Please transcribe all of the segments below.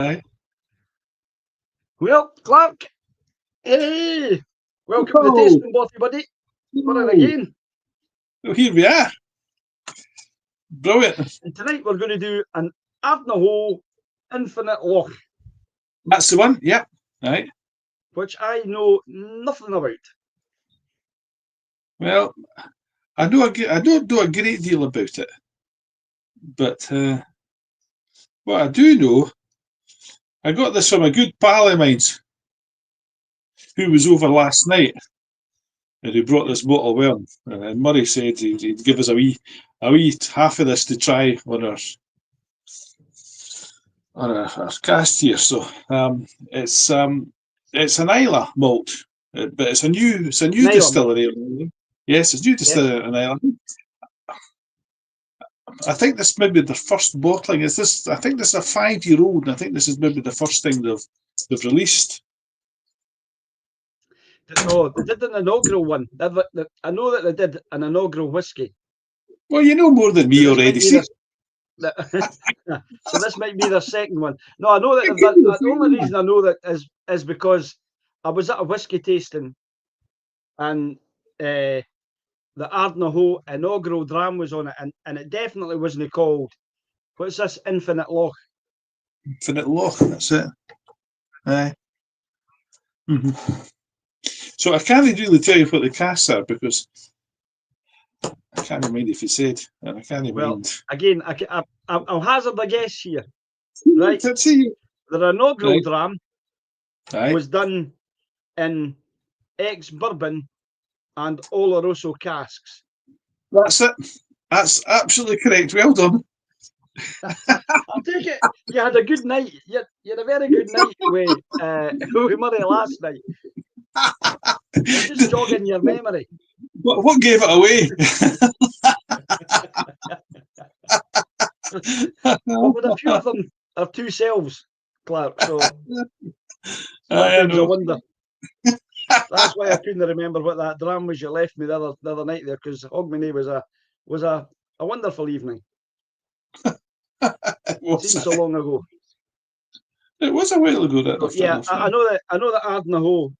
Aye. Well, Clark, hey, welcome to the Oh, tasting bothy, buddy. We're in oh, again. well, here we are. Brilliant. And tonight we're going to do an Ardnahoe Infinite Loch, That's the one. Yep. Right. which I know nothing about. Well, I know I don't know a great deal about it, but what I do know, I got this from a good pal of mine who was over last night, and he brought this bottle with him. And Murray said he'd give us a wee half of this to try on our cast here. So it's an Isla malt, but it's a new Nail malt. distillery. Yes, it's new Yes. distillery in Ireland. I think this may be the first bottling. Is this? I think this is a 5-year old, and I think this is maybe the first thing they've released. No, they did an inaugural one. I know that they did an inaugural whiskey. Well, you know more than So me this might already. be See, their, so this might be their second one. No, I know that they've done. The only reason I know that is because I was at a whiskey tasting, and the Ardnahoe inaugural dram was on it, and it definitely wasn't called. What's this Infinite Loch? Infinite Loch. That's it. Aye. Mm-hmm. So I can't really tell you what the casts are because I can't mind if he said, and I can't Well, mind. again, I'll hazard a guess here. Right, Let's see. the inaugural Right. dram Aye. was done in ex-bourbon and Oloroso casks. That's it. That's absolutely correct. Well done. I'll take it. You had a good night. You had a very good night with Murray last night. You're just jogging your memory. What gave it away? But with a few of them are two selves, Clark. So I sometimes I know. wonder. That's why I couldn't remember what that dram was you left me the other night there, because Hogmanay was a wonderful evening. It Seems so long ago. was a while ago that. So, yeah, I know that Ardnahoe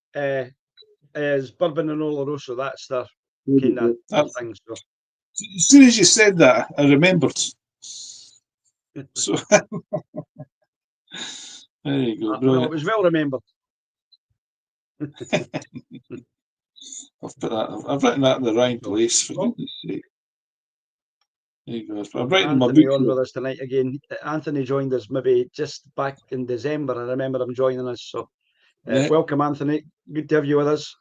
is bourbon and Oloroso. That's their kind of thing. So as soon as you said that, I remembered. So there you go. well, it was well remembered. I've written that in the right place, for goodness sake. There you go. I'm writing my Anthony book. on with us tonight again. Anthony joined us maybe just back in December. I remember him joining us. So welcome, Anthony. Good to have you with us.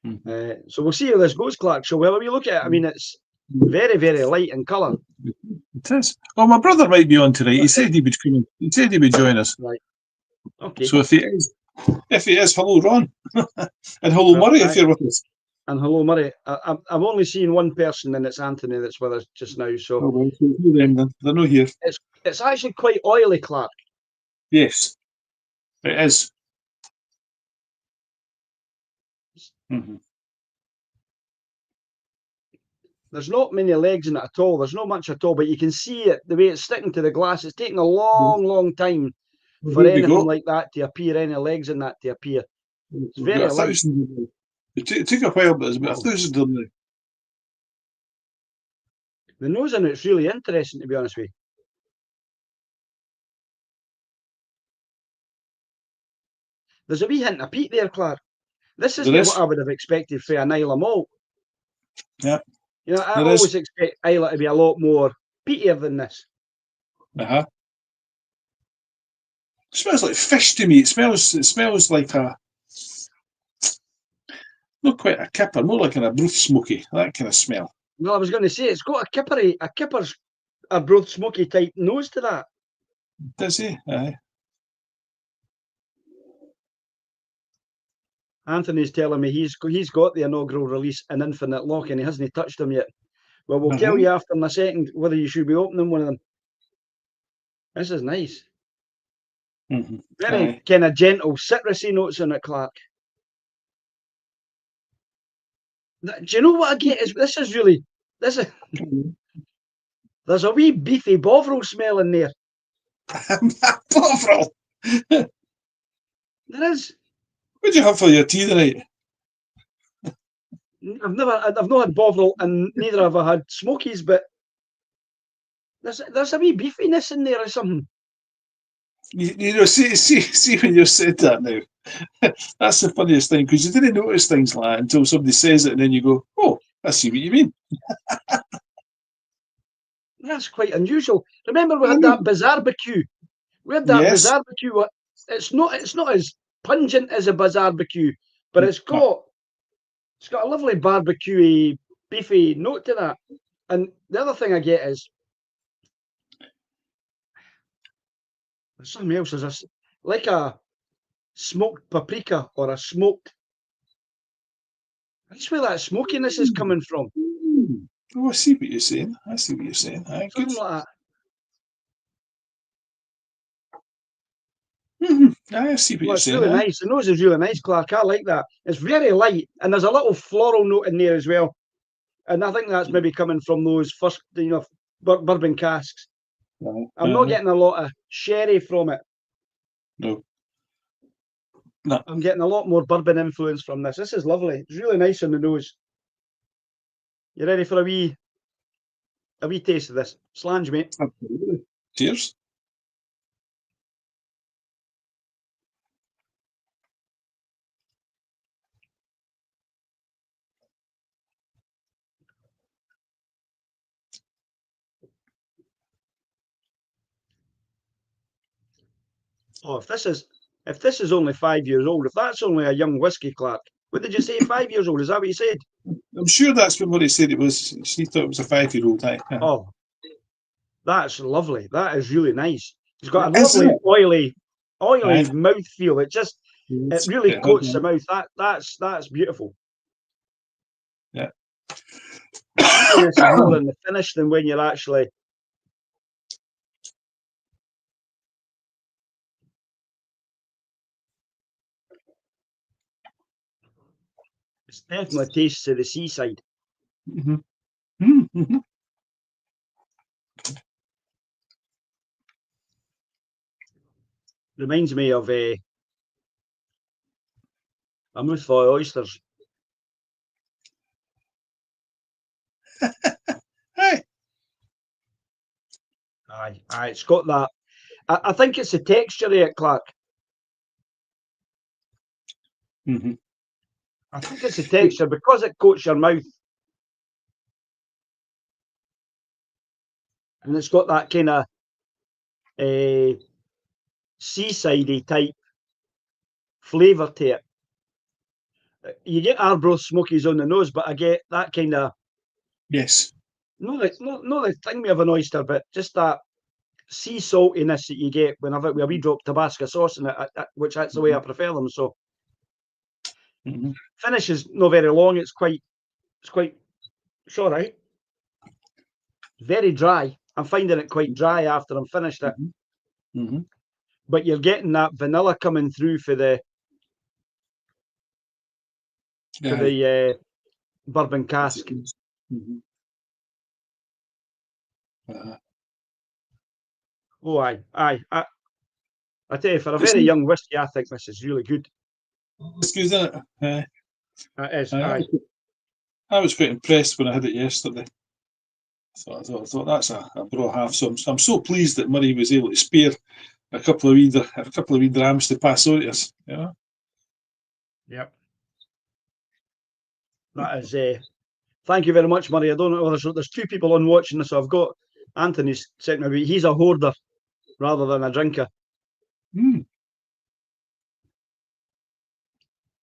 Mm-hmm. So we'll see how this goes, Clark. So whenever we look at it, I mean, it's very, very light in colour. It is. Oh, my brother might be on tonight. He said he would come in. He said he would join us. Right. Okay. So if he is, hello, Ron. And hello, Murray, if you're with us. And hello, Murray. I've only seen one person, and it's Anthony that's with us just now. So, well, them then. They're not here. It's actually quite oily, Clark. Yes, it is. Mm-hmm. There's not many legs in it at all. There's not much at all, but you can see it, the way it's sticking to the glass. It's taking a long, long time for anything like that to appear, any legs in that to appear. It's very light. It took a while, but it's about 1,000 of them. The nose in it's really interesting, to be honest with you. There's a wee hint of peat there, Clark. This isn't what I would have expected for an Isla malt. Yeah. You know, I always expect Isla to be a lot more peatier than this. Uh-huh. It smells like fish to me. It smells like not quite a kipper, more like a broth smoky, that kind of smell. Well, I was going to say, it's got a kipper's a broth smoky type nose to that. Does he? Aye. Anthony's telling me he's got the inaugural release in Infinite Loch and he hasn't touched them yet. Well, we'll tell you after in a second whether you should be opening one of them. This is nice. Mm-hmm. Very kind of gentle, citrusy notes in it, Clark. Do you know what I get? There's a wee beefy Bovril smell in there. Bovril? There is. What do you have for your tea tonight? I've not had Bovril, and neither have I had Smokies, but there's a wee beefiness in there or something. You know, see when you said that now. That's the funniest thing, because you didn't notice things like that until somebody says it, and then you go, "Oh, I see what you mean." That's quite unusual. Remember, we had that barbecue. We had that Yes. barbecue. It's not as pungent as a barbecue, but it's got a lovely barbecue beefy note to that. And the other thing I get is there's something else. There's like a smoked paprika or a smoked. That's where that smokiness is coming from. Oh, I see what you're saying. I see what you're saying. Aye, good. Something like that. I see what Well, you're it's saying. really Aye. nice. The nose is really nice, Clark. I like that. It's very light, and there's a little floral note in there as well. And I think that's maybe coming from those first, bourbon casks. I'm not getting a lot of sherry from it. No. I'm getting a lot more bourbon influence from this. This is lovely. It's really nice on the nose. You ready for a wee taste of this? Slange, mate. Absolutely. Cheers. Oh, if this is only 5 years old, if that's only a young whiskey, Clark. What did you say? 5 years old? Is that what you said? I'm sure that's what he said it was. She thought it was a 5-year-old. Oh, that's lovely. That is really nice. It's got a Isn't lovely it? oily Aye. mouth feel. It really It coats has, the mouth. That's beautiful. yeah. The sweetness is more in the finish than when you're actually. It's definitely tastes of the seaside. Mm-hmm. Mm-hmm. Reminds me of a mouthful of oysters. Aye. Aye, it's got that. I think it's the texture of it, Clark. Mm-hmm. I think it's the texture because it coats your mouth, and it's got that kind of seasidey type flavour to it. You get Arbroath Smokies on the nose, but I get that kind of Yes. not the thing of an oyster, but just that sea saltiness that you get whenever we drop Tabasco sauce in it, which that's the way I prefer them. So Mm-hmm. finish is not very long. It's quite it's all right. Very dry. I'm finding it quite dry after I'm finished it. Mm-hmm. But you're getting that vanilla coming through for the bourbon cask. Mm-hmm. Oh, aye. I tell you, for a very young whiskey, I think this is really good. It's good, isn't it? It is. Aye. I was quite impressed when I had it yesterday. I thought that's a bra half. So I'm so pleased that Murray was able to spare a couple of wee drams to pass on to us. You know. Yep. That is. Thank you very much, Murray. I don't know. There's two people on watching this. So I've got Anthony's sitting me. He's a hoarder rather than a drinker. Mm.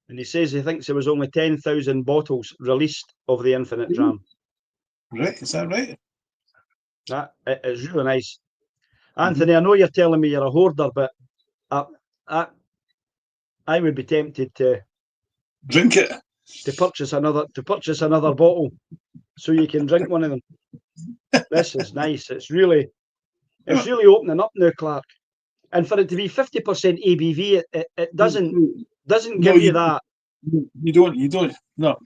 And he says he thinks there was only 10,000 bottles released of the Infinite Dram. Right, is that right? That it is really nice. Anthony, I know you're telling me you're a hoarder, but I would be tempted to drink it. To purchase another bottle so you can drink one of them. This is nice. It's really opening up now, Clark. And for it to be 50% ABV, it doesn't give you that. You don't. No.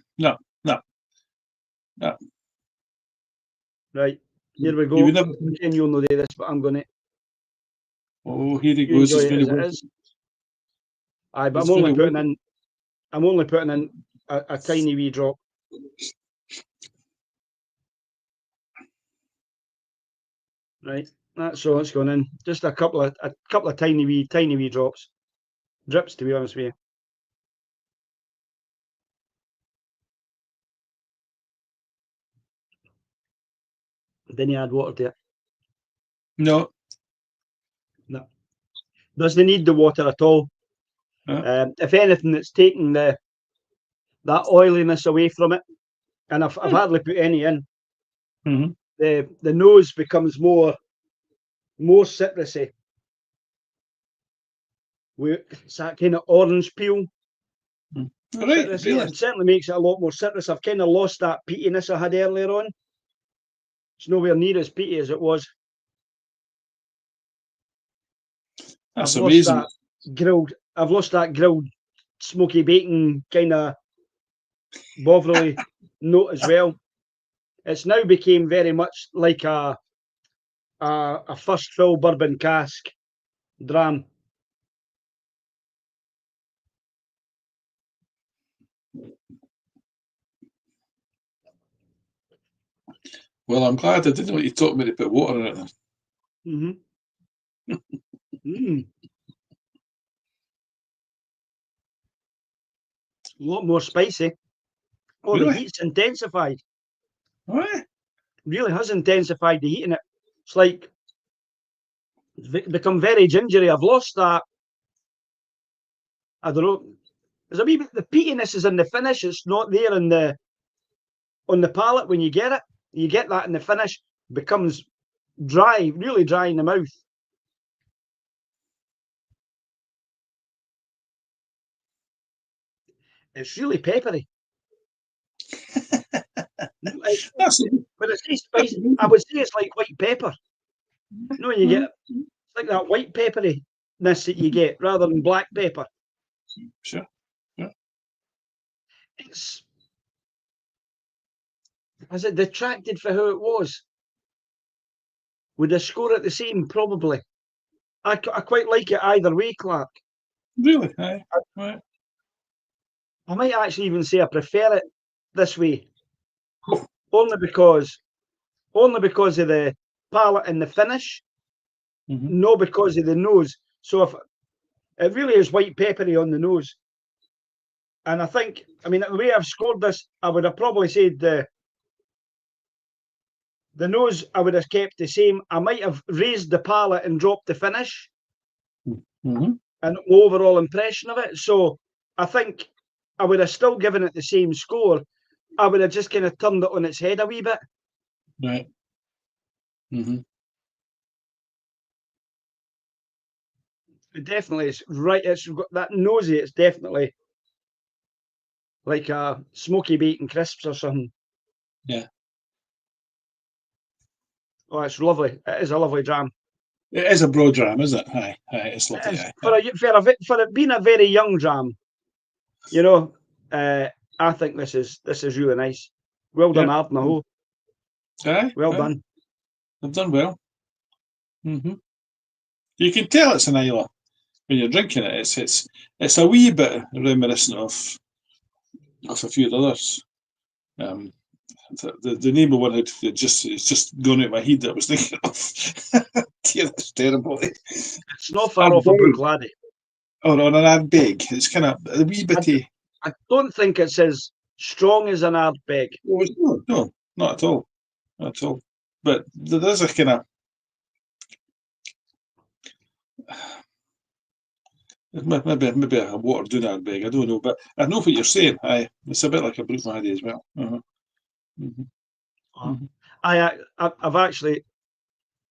Right, here we go. You would never. Ken, you'll know this, but I'm going to. Oh, here he You goes. enjoy He's it going as to it work. is. Aye, but He's going to work. I'm only putting in a tiny wee drop. Right, that's all it's going in. Just a couple of tiny wee drops, drips, to be honest with you. Then you add water to it. No. No, doesn't need the water at all. If anything, it's taking that oiliness away from it. And I've hardly put any in. Mm-hmm. The nose becomes more citrusy. It's that kind of orange peel. Right, Citrusy. really? It certainly makes it a lot more citrus. I've kind of lost that peatiness I had earlier on. It's nowhere near as peaty as it was. That's amazing. I've lost that grilled smoky bacon kind of bovrily note as well. It's now became very much like a first fill bourbon cask dram. Well, I'm glad I didn't know you taught me to put water in it then. Mm-hmm. A lot more spicy. Oh, Really? the heat's intensified. What? Really has intensified the heat in it. It's like it's become very gingery. I've lost that. I don't know. There's a wee bit. The peatiness is in the finish. It's not there on the palate when you get it. You get that in the finish. It becomes dry, really dry in the mouth. It's really peppery. But it's spicy. I would say it's like white pepper. No, you get it's like that white pepperiness that you get rather than black pepper. Sure. Yeah. Has it detracted for how it was? Would I score it the same? Probably. I quite like it either way, Clark. Really? Aye. Right. I might actually even say I prefer it this way, only because of the palate and the finish, not because of the nose. So if it really is white peppery on the nose, and I mean, the way I've scored this, I would have probably said the nose I would have kept the same. I might have raised the palate and dropped the finish, and overall impression of it. So I think I would have still given it the same score. I would have just kind of turned it on its head a wee bit. Right. It definitely is right. It's got that nosy. It's definitely like a smoky bacon crisps or something. Yeah. Oh, it's lovely. It is a lovely dram. It is a broad dram, is it? Aye. Aye. It's lovely. It is. Aye. For it being a very young dram, you know, I think this is really nice. Well done, Ardnahoe. Aye. Well aye. done. I've done well. You can tell it's an Islay when you're drinking it. It's a wee bit reminiscent of a few others. The name of one it's just gone out of my head that I was thinking of. Dear, that's terrible. It's not far off a Brook Or on an Ardbeg. It's kind of a wee bitty. I don't think it's as strong as an Ardbeg. No, not at all. Not at all. But there's a kind of maybe a watered down Ardbeg. I don't know, but I know what you're saying. Aye, it's a bit like a Brook Laddie as well. I've actually,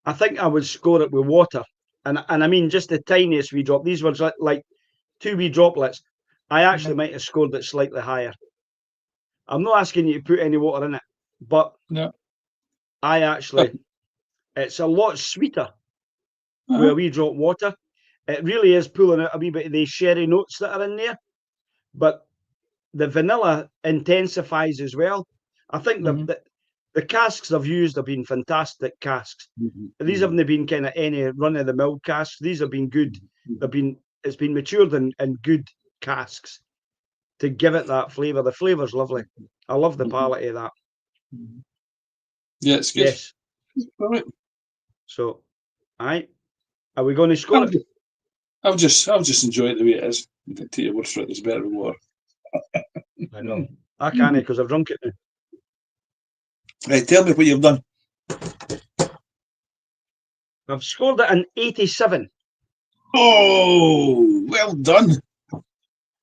I think I would score it with water, and I mean just the tiniest wee drop. These were like 2 wee droplets. I actually might have scored it slightly higher. I'm not asking you to put any water in it, but no. I actually, it's a lot sweeter with a wee drop of water. It really is pulling out a wee bit of these sherry notes that are in there, but the vanilla intensifies as well. I think the the casks I've used have been fantastic casks. These haven't been kind of any run of the mill casks. These have been good. It's been matured in good casks to give it that flavour. The flavour's lovely. I love the palate of that. Yeah, it's good. Yes. All right. So, aye. Are we going to score it? I'll just enjoy it the way it is. Take your word for it. There's better than water. I know. I can't because I've drunk it now. Right, tell me what you've done. I've scored it an 87. Oh, well done.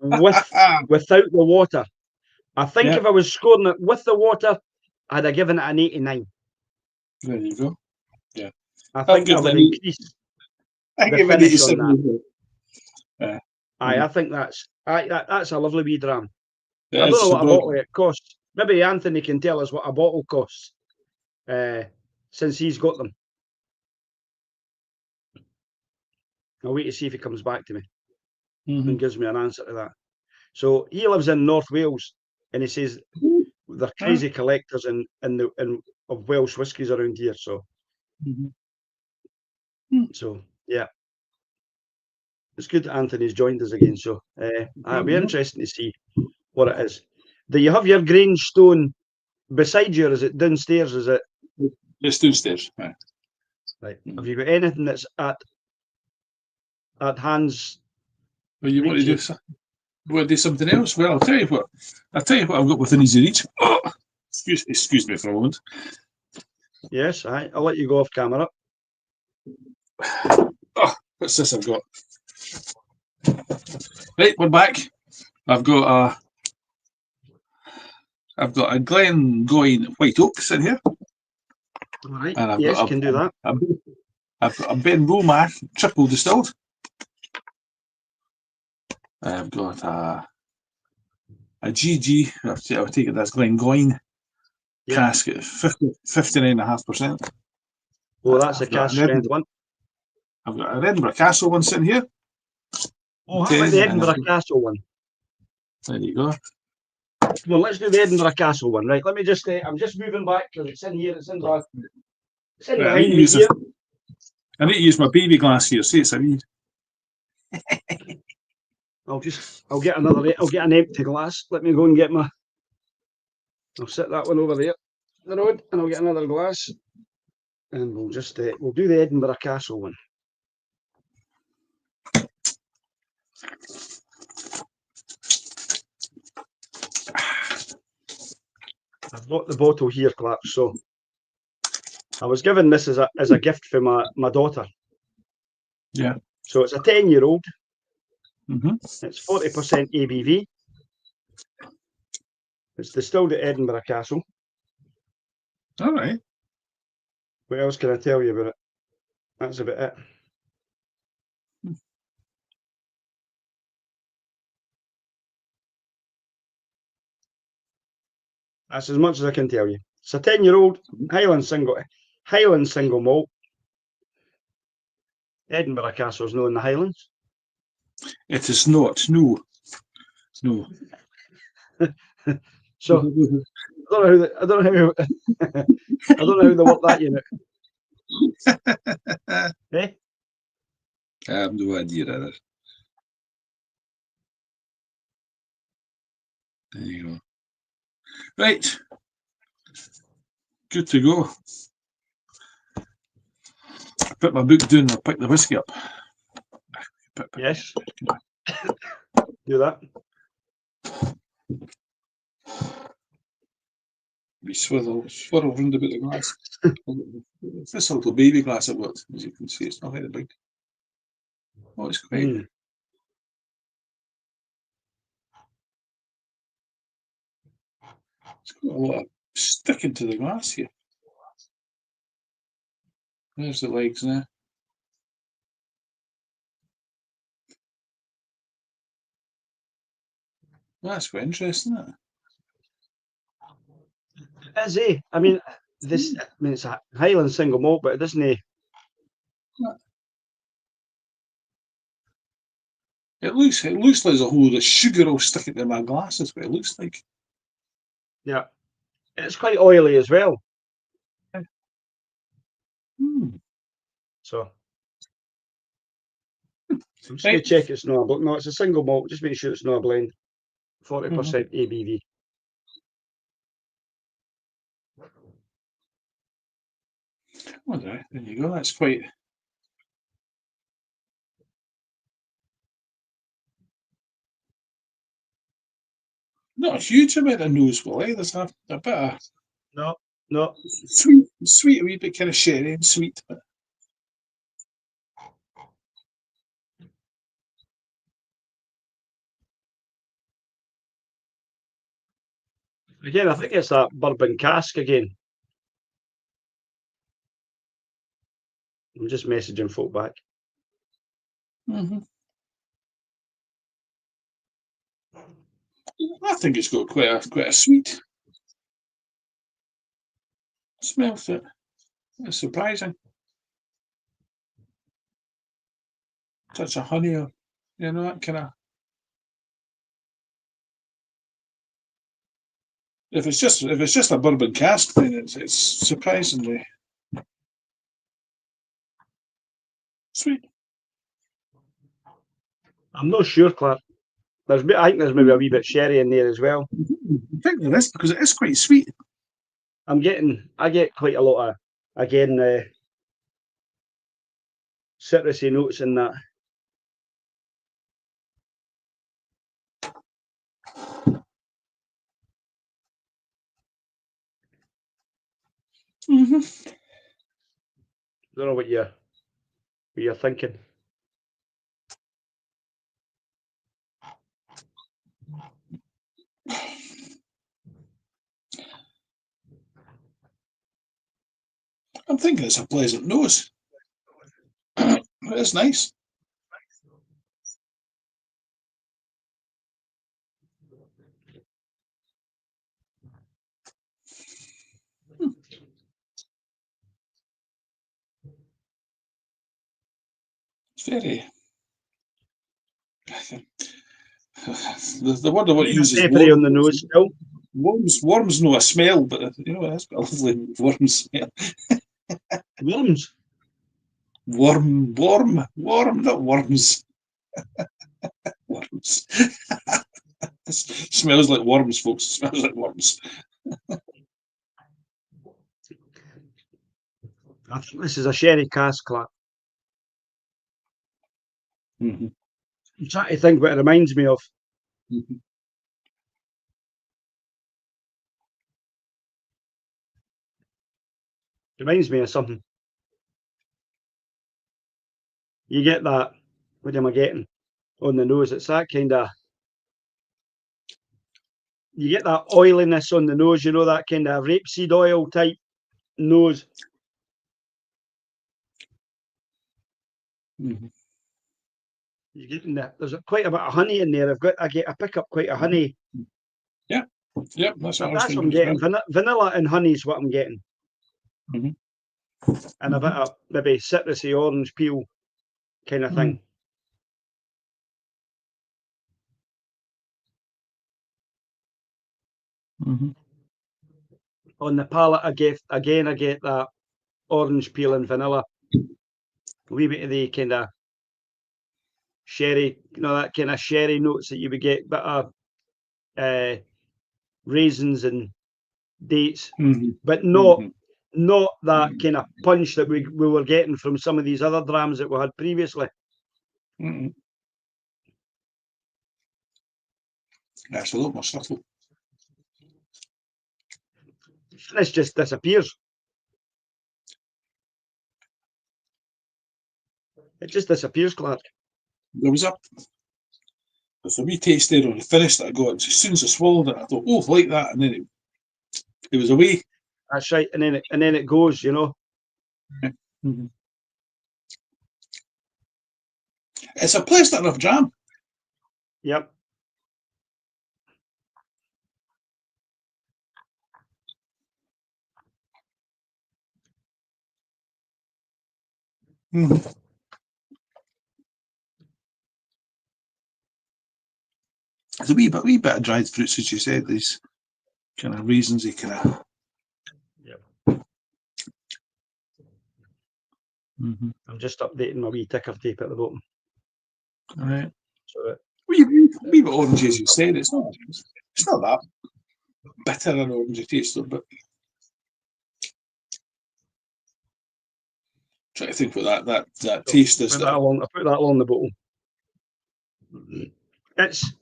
Without the water. I think if I was scoring it with the water, I'd have given it an 89. There you go. Yeah. I think I would increase the finish on that. I think that's a lovely wee dram. I don't know what a bottle it costs. Maybe Anthony can tell us what a bottle costs, since he's got them. I'll wait to see if he comes back to me and gives me an answer to that. So he lives in North Wales, and he says they're crazy collectors of Welsh whiskies around here. So, so yeah, it's good that Anthony's joined us again. So it'll be interesting to see what it is. Do you have your Grange stone beside you, or is it downstairs? Is it? It's downstairs. Right. Have you got anything that's at hands? Well, you want to do? Want to do something else? Well, I'll tell you what. I've got within easy reach. Oh, excuse me for a moment. Yes, I'll let you go off camera. Oh, what's this I've got? Right, we're back. I've got a Glengoyne White Oak in here. All right. And I've got can do that. I've got a Ben Romac triple distilled. I've got a GG. I'll take it. That's Glengoyne cask at 59.5%. Oh, that's a cask strength one. I've got an Edinburgh Castle one sitting here. Oh, how about the Edinburgh Castle one? There you go. Well, let's do the Edinburgh Castle one, right? Let me just. I'm just moving back because it's in here. It's in behind me here. I need to use my baby glass here. See, it's a wee. I'll get an empty glass. Let me go and get I'll set that one over there, the road, and I'll get another glass, and we'll just we'll do the Edinburgh Castle one. I've got the bottle here, Clark. So I was given this as a gift for my daughter. Yeah. So it's a 10-year-old. It's 40% ABV. It's distilled at Edinburgh Castle. All right. What else can I tell you about it? That's about it. That's as much as I can tell you. It's a 10-year-old Highland single malt. Edinburgh Castle is known in the Highlands. It is not. No. No. So I don't know how they work that unit. Eh? I have no idea either. There you go. Right. Good to go. I put my book down and I'll pick the whiskey up. Yes. Do that. We swirl round about the glass. It's this little baby glass I've got, as you can see. It's not very big. Oh, it's quite. It's got a lot of sticking to the glass here. There's the legs now. That's quite interesting, isn't it? Is he? I mean, it's a Highland single malt, but it doesn't. It looks like there's a whole lot of sugar all sticking to my glass. That's what it looks like. Yeah, it's quite oily as well. So I'm just going to check it's not a blend. No, it's a single malt. Just make sure it's not a blend. 40% ABV. Well, there you go. That's quite. Not a huge amount of nose will, eh? There's a bit of No. sweet, a wee bit kind of sherry and sweet. But Again, I think it's that bourbon cask again. I'm just messaging folk back. I think it's got quite a sweet smell to it. It's surprising. Touch of honey, or, that kind of. If it's just a bourbon cask, then it's surprisingly sweet. I'm not sure, Clark. I think there's maybe a wee bit sherry in there as well. I think there is, because it is quite sweet. I get quite a lot of, again, citrusy notes in that. Don't know what you're thinking. I'm thinking it's a pleasant nose. It's nice. It's very. The word I want to use is peppery on the nose still. Worms know a smell, but that's got a lovely worm smell. Worms? Worm, not worms. Worms. This smells like worms, folks. It smells like worms. I think this is a sherry cask, Clark. I'm trying to think what it reminds me of. Reminds me of something. You get that. What am I getting on the nose? It's that kind of. You get that oiliness on the nose. That kind of rapeseed oil type nose. You're getting that. There's quite a bit of honey in there. I pick up quite a honey. Yeah, that's what I'm getting. Vanilla and honey is what I'm getting. And a bit of maybe citrusy orange peel kind of thing. On the palate, I get that orange peel and vanilla. A wee bit of the kind of sherry, that kind of sherry notes that you would get, bit of raisins and dates, but not that kind of punch that we were getting from some of these other drams that we had previously. That's a lot more subtle. This just disappears. It just disappears, Clark. There's a wee taste there on the finish that I got. As soon as I swallowed it, I thought, "Oh, like that," and then it was away. That's right, and then it goes. It's a pleasant enough dram. Yep. There's a wee bit of dried fruits, as you said. These kind of raisins, kind of. Yep. I'm just updating my wee ticker tape at the bottom. All right. So Wee bit orange, as you said. It's not that bitter an orangey taste, but try to think what that taste is. I put that along the bottle. It's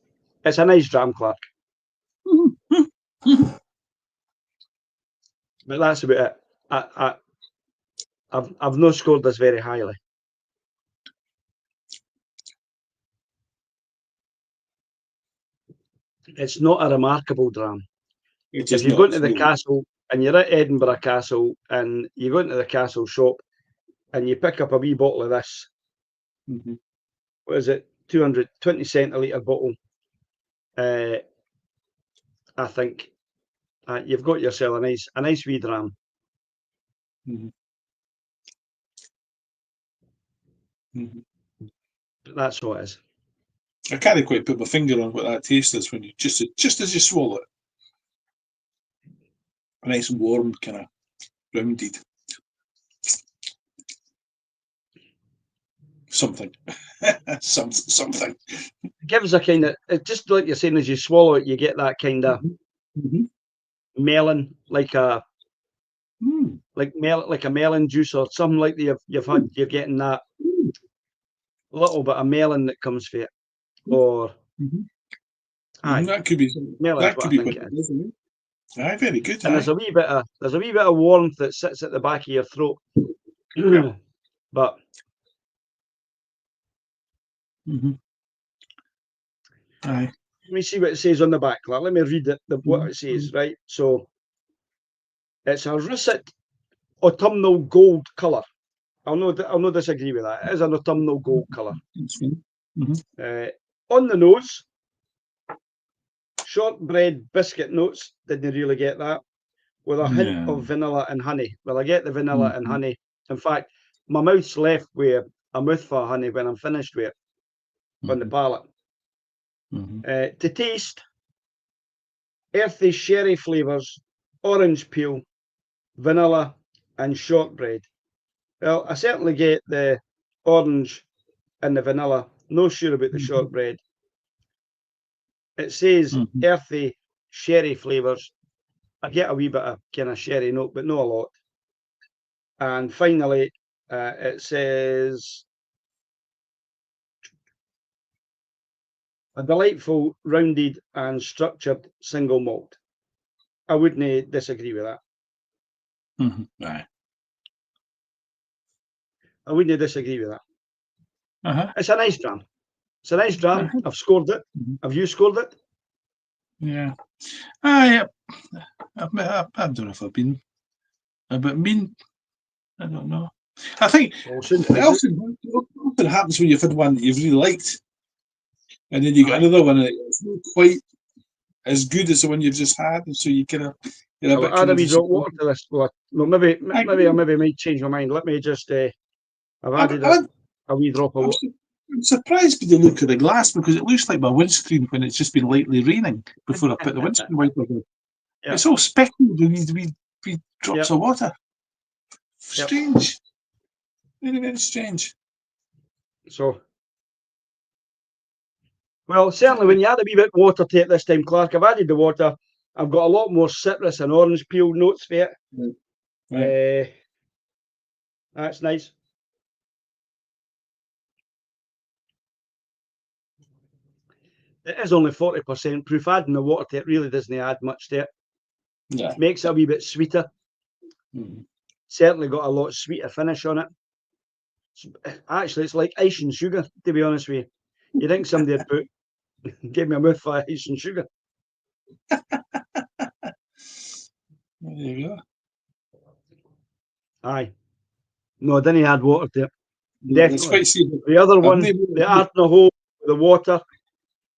a nice dram, Clark. But that's about it. I've not scored this very highly. It's not a remarkable dram. If you go into the castle and you're at Edinburgh Castle and you go into the castle shop and you pick up a wee bottle of this, what is it, 220 centilitre bottle, I think you've got yourself a nice wee dram. That's what it is. I can't quite put my finger on what that taste is when you just as you swallow it. A nice warm kind of rounded something. something. It gives a kind of, just like you're saying, as you swallow it, you get that kind of melon, like a melon juice or something like that. You're getting that little bit of melon that comes from it, or that could be melon. That could be what it is, isn't it? Aye, very good. And there's a wee bit of warmth that sits at the back of your throat. But aye. Let me see what it says on the back. Let me read what it says. Right, so it's a russet autumnal gold colour. I'll not disagree with that. It is an autumnal gold colour. On the nose, shortbread biscuit notes. Didn't really get that. With a hint of vanilla and honey. Well, I get the vanilla and honey. In fact, my mouth's left with a mouthful of honey when I'm finished with it on the palate. To taste, earthy sherry flavours, orange peel, vanilla and shortbread. Well, I certainly get the orange and the vanilla. No sure about the shortbread. It says earthy sherry flavours. I get a wee bit of kind of sherry note, but not a lot. And finally, it says a delightful, rounded and structured single malt. I wouldn't disagree with that. Right. I wouldn't disagree with that. It's a nice dram. It's a nice dram. I've scored it. Have you scored it? Yeah. I don't know if I've been a bit mean. I don't know. I think it often happens when you've had one that you've really liked, and then you get another one that's not quite as good as the one you've just had, and so you kind of I'll add a wee drop of water to this. Well, maybe I might change my mind. Let me just. I've added a wee drop of water. I'm surprised by the look of the glass because it looks like my windscreen when it's just been lightly raining before I put the windscreen wiper on. It's all speckled with these wee drops of water. Strange. Very, very strange. So, well, certainly when you add a wee bit of water to it this time, Clark, I've added the water. I've got a lot more citrus and orange peel notes for it. That's nice. It is only 40% proof. Adding the water to it really doesn't add much to it. Yeah. Makes it a wee bit sweeter. Certainly got a lot sweeter finish on it. Actually, it's like ice and sugar, to be honest with you. You think somebody would give me a mouthful of ice and sugar? There you go. Aye. No, I didn't add water to it. Definitely. The other one, the Ardnahoe, the water,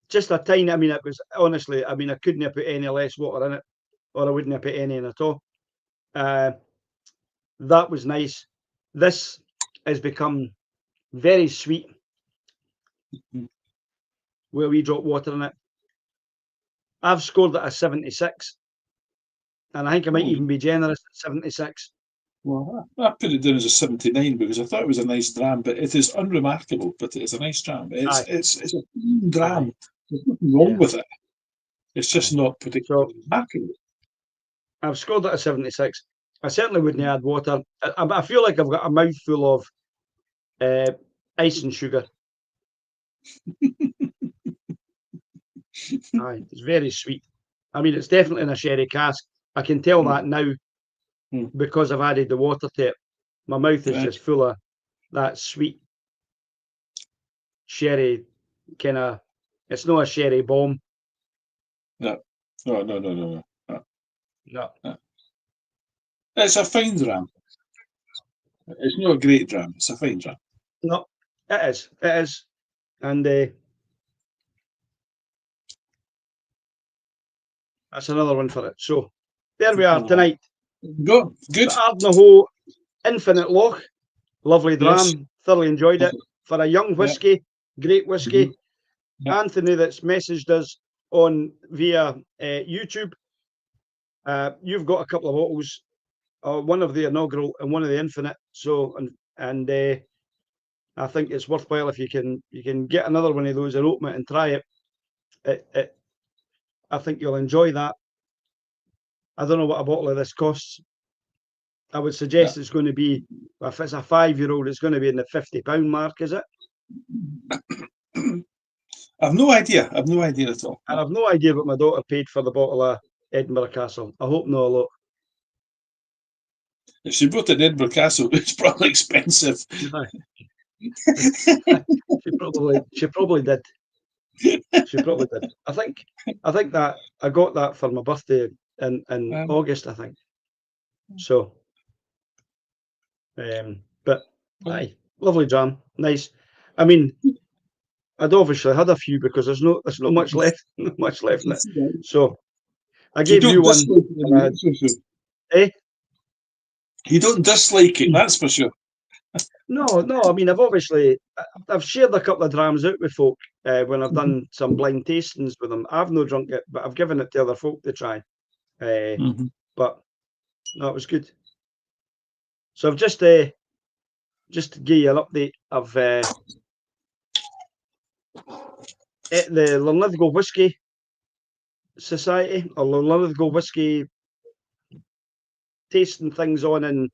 just a tiny. I mean, it was honestly. I mean, I couldn't have put any less water in it, or I wouldn't have put any in at all. That was nice. This has become very sweet. Where we drop water in it. I've scored it a 76, and I think I might even be generous at 76. Well, I put it down as a 79 because I thought it was a nice dram, but it is unremarkable. But it is a nice dram. Aye. It's a clean dram. Aye. There's nothing wrong Yeah. with it. It's just Aye. not So particularly remarkable. I've scored it a 76. I certainly wouldn't add water. I feel like I've got a mouthful of ice and sugar. Aye, it's very sweet. I mean, it's definitely in a sherry cask. I can tell that now because I've added the water to it. My mouth is Right. just full of that sweet sherry kind of. It's not a sherry bomb. No. No, no, no, no, no. No. No. It's a fine dram. It's not a great dram. It's a fine dram. No, it is. It is. And that's another one for it. So there we are tonight. Go. Good. The Ardnahoe Infinite Loch. Lovely dram. Yes. Thoroughly enjoyed it. For a young whiskey, great whiskey. Yeah. Anthony that's messaged us on via YouTube. You've got a couple of bottles, one of the inaugural and one of the infinite. So and I think it's worthwhile if you can get another one of those and open it and try it. I think you'll enjoy that. I don't know what a bottle of this costs. I would suggest it's going to be, if it's a 5-year-old, it's going to be in the £50 mark, is it? I've no idea. I've no idea at all. And I've no idea what my daughter paid for the bottle of Edinburgh Castle. I hope not a lot. If she bought it in Edinburgh Castle, it's probably expensive. she probably did. She probably did. I think that I got that for my birthday in August, I think. So, but aye, lovely jam, nice. I mean, I'd obviously had a few because there's not much left, not much left in it. So I gave you one. Eh? You don't dislike it, that's for sure. No. I mean, I've shared a couple of drams out with folk when I've done some blind tastings with them. I've no drunk it, but I've given it to other folk to try. But no, it was good. So I've just to give you an update of the Linlithgow Whisky Society or Linlithgow Whisky tasting things on in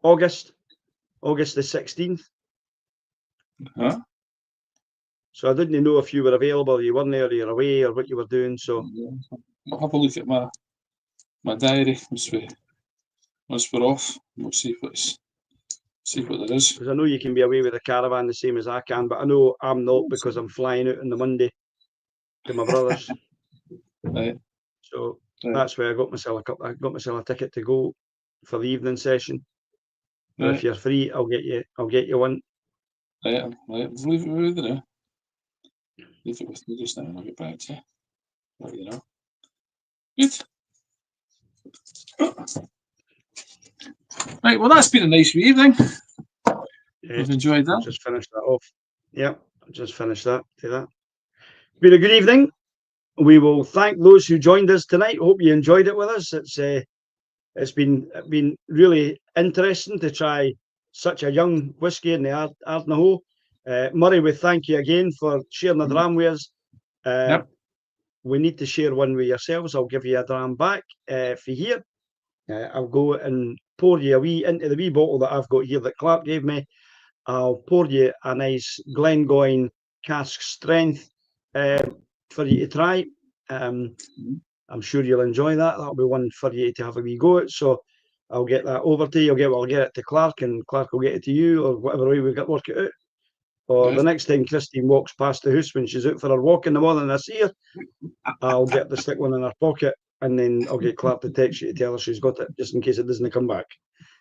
August the 16th. Huh? So I didn't know if you were available, you weren't there, or you're away, or what you were doing. So I'll have a look at my diary once we're off. We'll see what there is. Because I know you can be away with the caravan the same as I can, but I know I'm not because I'm flying out on the Monday to my brother's. Right. So that's where I got myself a ticket to go for the evening session. But if you're free, I'll get you one. Right. Leave it with you. Leave it with me just now and I'll get back to you. Let you know. Good. Right, well that's been a nice wee evening. I've enjoyed that. Just finished that off. Yeah, just finished that. Do that. Been a good evening. We will thank those who joined us tonight. Hope you enjoyed it with us. It's been really interesting to try such a young whisky in the Ardnahoe. Murray, we thank you again for sharing the dram with us. Yep. We need to share one with yourselves. I'll give you a dram back for here. I'll go and pour you into the wee bottle that I've got here that Clark gave me. I'll pour you a nice Glengoyne cask strength for you to try. I'm sure you'll enjoy that. That'll be one for you to have a wee go at. So I'll get that over to you. I'll get it to Clark, and Clark will get it to you, or whatever way we work it out. Or the next time Christine walks past the house when she's out for her walk in the morning and I see her, I'll get the stick one in her pocket, and then I'll get Clark to text you to tell her she's got it, just in case it doesn't come back.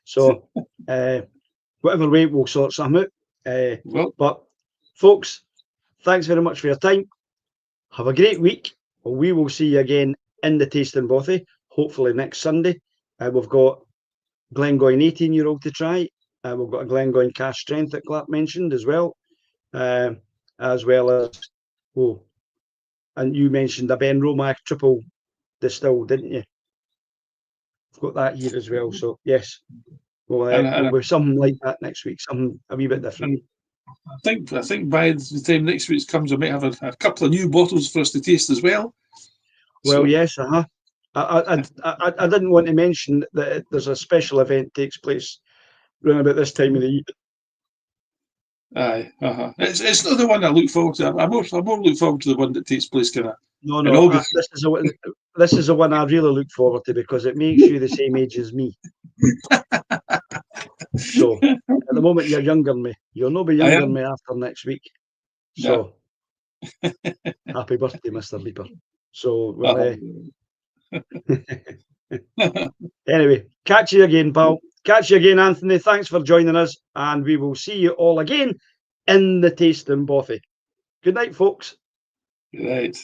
So whatever way, we'll sort something out. But folks, thanks very much for your time. Have a great week. We will see you again in the Tasting Bothy, hopefully next Sunday. We've got Glengoyne 18-year-old to try. We've got a Glengoyne cask strength that Clark mentioned as well as, and you mentioned a Ben Romack triple distill, didn't you? got that here as well. So yes, we'll And with something like that next week, something a wee bit different. I think by the time next week's comes, I might have a couple of new bottles for us to taste as well. Well, So, yes, I didn't want to mention that there's a special event takes place around about this time of the year. aye, it's not the one I look forward to. I'm more look forward to the one that takes place kind of No, in no, August. this is the one I really look forward to because it makes you the same age as me. So at the moment you're younger than me. You'll not be I younger am. than me after next week. Yeah. So happy birthday, Mr. Leaper. So Uh-huh. anyway, catch you again, pal. Catch you again, Anthony. Thanks for joining us, and we will see you all again in the tasting bothy. Good night, folks. Right.